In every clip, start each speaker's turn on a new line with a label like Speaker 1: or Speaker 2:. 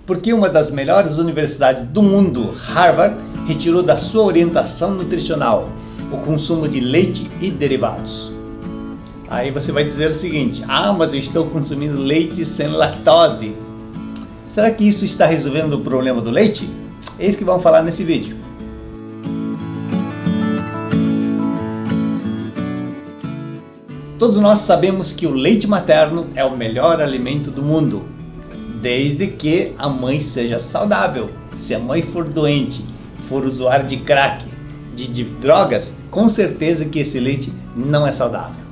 Speaker 1: Porque uma das melhores universidades do mundo, Harvard, retirou da sua orientação nutricional o consumo de leite e derivados. Aí você vai dizer o seguinte: mas eu estou consumindo leite sem lactose. Será que isso está resolvendo o problema do leite? É isso que vamos falar nesse vídeo. Todos nós sabemos que o leite materno é o melhor alimento do mundo, desde que a mãe seja saudável. Se a mãe for doente, for usuário de crack, de drogas, com certeza que esse leite não é saudável.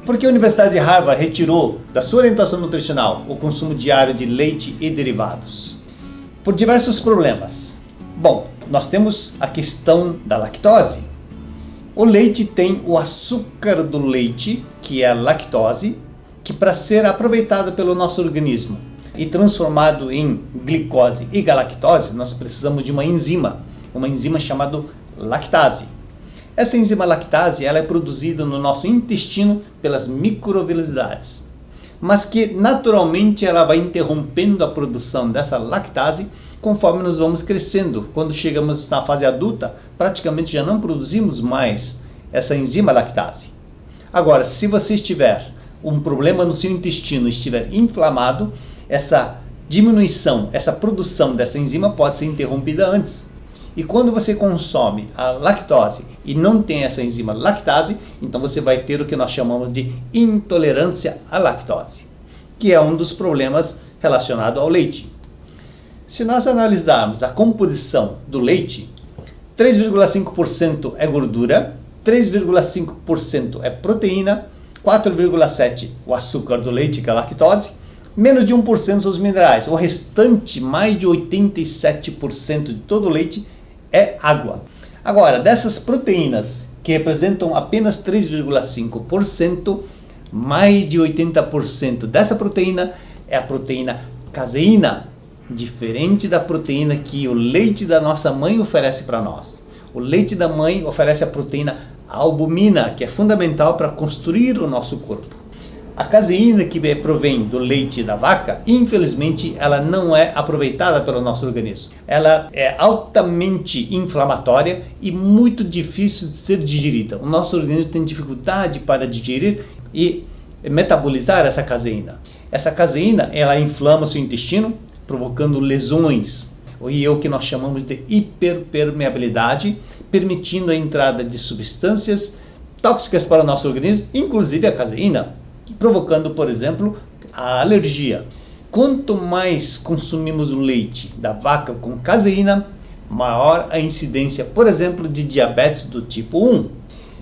Speaker 1: Por que a Universidade de Harvard retirou da sua orientação nutricional o consumo diário de leite e derivados? Por diversos problemas. Bom, nós temos a questão da lactose. O leite tem o açúcar do leite, que é a lactose, que para ser aproveitado pelo nosso organismo e transformado em glicose e galactose, nós precisamos de uma enzima chamada lactase. Essa enzima lactase ela é produzida no nosso intestino pelas microvelocidades, mas que naturalmente ela vai interrompendo a produção dessa lactase conforme nós vamos crescendo. Quando chegamos na fase adulta, praticamente já não produzimos mais essa enzima lactase. Agora, se você tiver um problema no seu intestino, estiver inflamado, essa diminuição, essa produção dessa enzima pode ser interrompida antes. E quando você consome a lactose e não tem essa enzima lactase, então você vai ter o que nós chamamos de intolerância à lactose, que é um dos problemas relacionado ao leite. Se nós analisarmos a composição do leite, 3,5% é gordura, 3,5% é proteína, 4,7% o açúcar do leite, que é a lactose, menos de 1% são os minerais. O restante, mais de 87% de todo o leite, é água. Agora, dessas proteínas, que representam apenas 3,5%, mais de 80% dessa proteína é a proteína caseína, diferente da proteína que o leite da nossa mãe oferece para nós. O leite da mãe oferece a proteína albumina, que é fundamental para construir o nosso corpo. A caseína que provém do leite da vaca, infelizmente, ela não é aproveitada pelo nosso organismo. Ela é altamente inflamatória e muito difícil de ser digerida. O nosso organismo tem dificuldade para digerir e metabolizar essa caseína. Essa caseína, ela inflama o seu intestino, provocando lesões, e é o que nós chamamos de hiperpermeabilidade, permitindo a entrada de substâncias tóxicas para o nosso organismo, inclusive a caseína, provocando, por exemplo, a alergia. Quanto mais consumimos o leite da vaca com caseína, maior a incidência, por exemplo, de diabetes do tipo 1.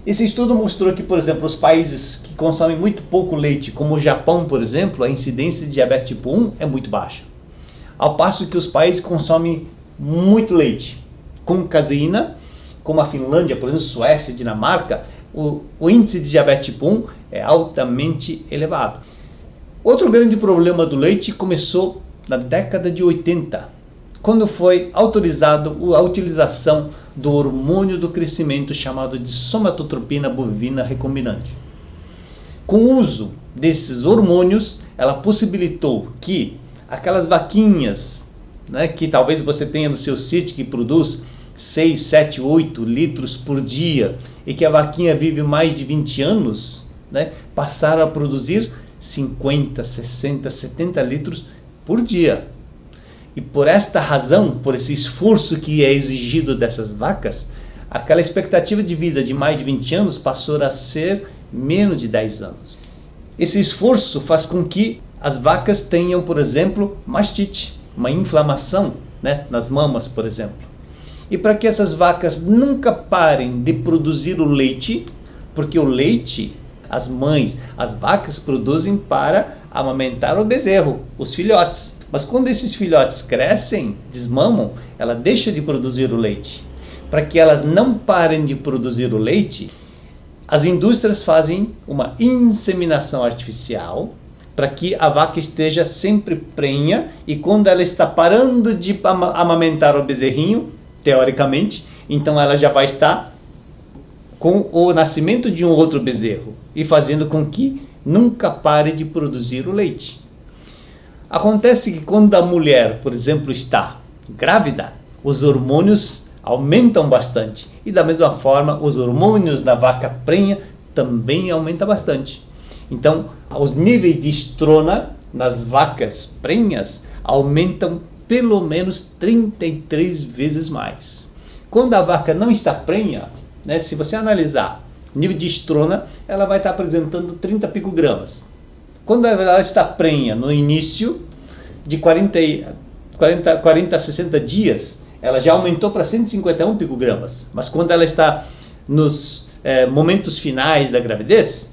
Speaker 1: Esse estudo mostrou que, por exemplo, os países que consomem muito pouco leite, como o Japão, por exemplo, a incidência de diabetes tipo 1 é muito baixa. Ao passo que os países consomem muito leite com caseína, como a Finlândia, por exemplo, Suécia, Dinamarca, o índice de diabetes tipo 1 é altamente elevado. Outro grande problema do leite começou na década de 80, quando foi autorizado a utilização do hormônio do crescimento chamado de somatotropina bovina recombinante. Com o uso desses hormônios, ela possibilitou que aquelas vaquinhas, que talvez você tenha no seu sítio, que produz 6, 7, 8 litros por dia, e que a vaquinha vive mais de 20 anos, passaram a produzir 50, 60, 70 litros por dia. E por esta razão, por esse esforço que é exigido dessas vacas, aquela expectativa de vida de mais de 20 anos passou a ser menos de 10 anos. Esse esforço faz com que as vacas tenham, por exemplo, mastite, uma inflamação nas mamas, por exemplo. E para que essas vacas nunca parem de produzir o leite, porque o leite, as mães, as vacas produzem para amamentar o bezerro, os filhotes. Mas quando esses filhotes crescem, desmamam, ela deixa de produzir o leite. Para que elas não parem de produzir o leite, as indústrias fazem uma inseminação artificial para que a vaca esteja sempre prenha, e quando ela está parando de amamentar o bezerrinho, teoricamente, então ela já vai estar com o nascimento de um outro bezerro e fazendo com que nunca pare de produzir o leite. Acontece que quando a mulher, por exemplo, está grávida, os hormônios aumentam bastante. E da mesma forma, os hormônios da vaca prenha também aumentam bastante. Então, os níveis de estrona nas vacas prenhas aumentam pelo menos 33 vezes mais. Quando a vaca não está prenha, né, se você analisar o nível de estrona, ela vai estar apresentando 30 picogramas. Quando ela está prenha no início de 40 a 60 dias, ela já aumentou para 151 picogramas. Mas quando ela está nos momentos finais da gravidez,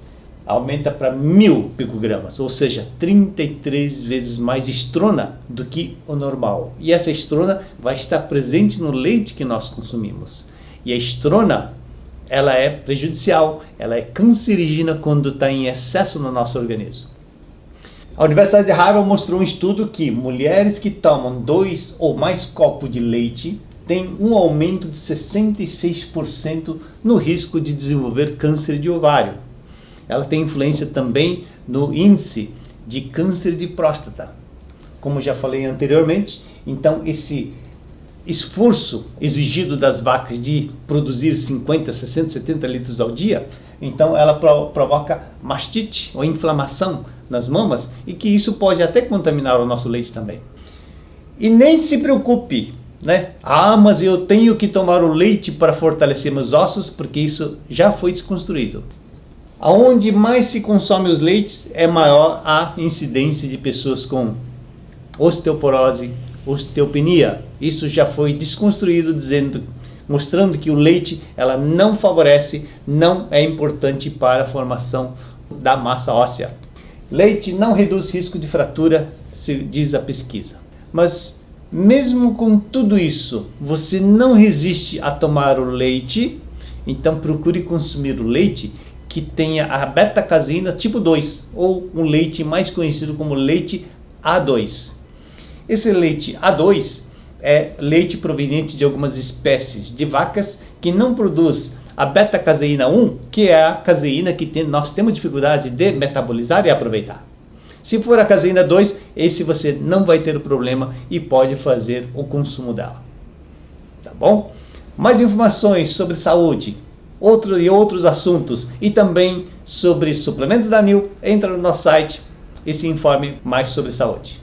Speaker 1: aumenta para 1000 picogramas, ou seja, 33 vezes mais estrona do que o normal. E essa estrona vai estar presente no leite que nós consumimos. E a estrona, ela é prejudicial, ela é cancerígena quando está em excesso no nosso organismo. A Universidade de Harvard mostrou um estudo que mulheres que tomam 2 ou mais copos de leite têm um aumento de 66% no risco de desenvolver câncer de ovário. Ela tem influência também no índice de câncer de próstata. Como já falei anteriormente, então esse esforço exigido das vacas de produzir 50, 60, 70 litros ao dia, então ela provoca mastite ou inflamação nas mamas e que isso pode até contaminar o nosso leite também. E nem se preocupe, né? Mas eu tenho que tomar o leite para fortalecer meus ossos, porque isso já foi desconstruído. Aonde mais se consome os leites é maior a incidência de pessoas com osteoporose, osteopenia. Isso já foi desconstruído, mostrando que o leite ela não favorece, não é importante para a formação da massa óssea. Leite não reduz risco de fratura, se diz a pesquisa. Mas mesmo com tudo isso, você não resiste a tomar o leite, então procure consumir o leite que tenha a beta-caseína tipo 2, ou um leite mais conhecido como leite A2. Esse leite A2 é leite proveniente de algumas espécies de vacas que não produz a beta-caseína 1, que é a caseína que nós temos dificuldade de metabolizar e aproveitar. Se for a caseína 2, esse você não vai ter o problema e pode fazer o consumo dela. Tá bom? Mais informações sobre saúde, outros assuntos e também sobre suplementos da NIL, entra no nosso site e se informe mais sobre saúde.